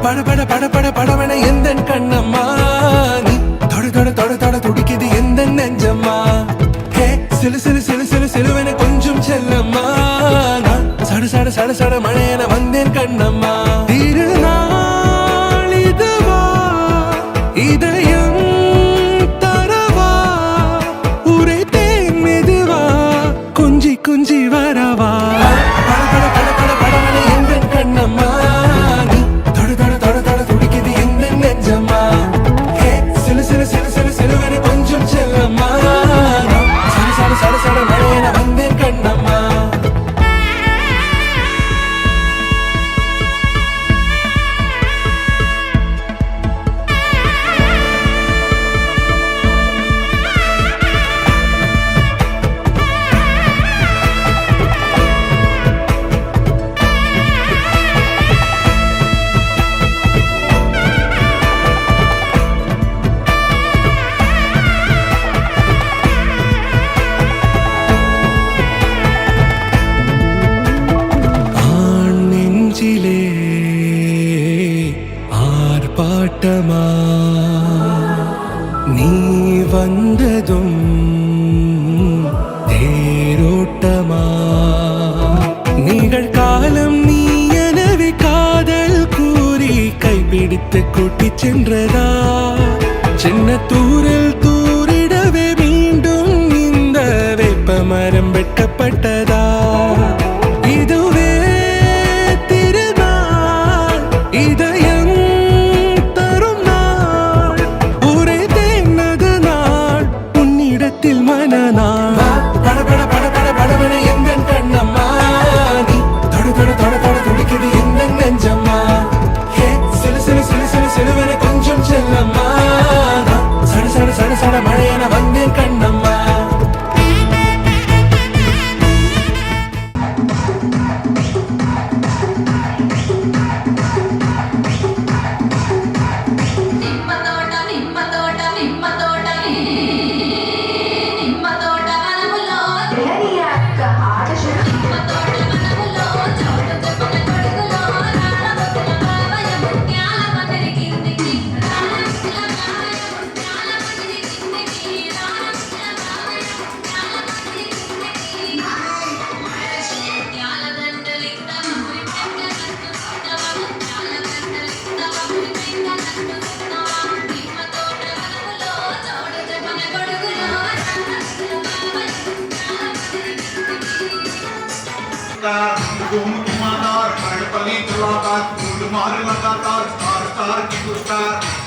பட பட பட பட படவன எந்த கண்ணம்மா நீ தொட தொட தொட தொட துடிக்குது எந்த நெஞ்சம்மா ஹே சிலு சிலு சிலு சிலு சிலுவன கொஞ்சம் செல்லம்மா நான் சட சட சட சட மழையன வந்தேன் கண்ணம்மா திருநாள் இதுவா இதயம் தரவா உரைத்தேன் மெதுவா கொஞ்சி கொஞ்சி வரவா பட பட பட பட படவன எந்த கண்ணம்மா நீ தொட தொட தொட தொட துடிக்குது எந்த நெஞ்சம்மா ஹே சிலு சிலு சிலு சிலு சிலுவன கொஞ்சம் செல்லம்மா நான் சட சட சட சட மழையன வந்தேன் கண்ணம்மா ஆர்ப்பாட்டமா நீ வந்ததும் தேரோட்டமா நிகழ்காலம் நீ எனவே காதல் கூறி கைப்பிடித்து கூட்டி சென்றதா சின்ன தூரல் தூரிடவே மீண்டும் இந்த வேப்ப மரம் வெட்டப்பட்டதா இதுவே திருநாள் இதயம் தரும் நாள் ஒரே தேனது நாள் உன்னிடத்தில் மனநாள் பட பட பட பட படவன எந்த கண்ணம்மா நீ தொட தொட தொட தொட துடிக்குது எந்த நெஞ்சம்மா ஹே சிலு சிலு சிலு சிலு சிலுவன கொஞ்சம் செல்லம்மா நான் சட சட சட சட மழையன வந்தேன் கண்ணம்மா लगातार की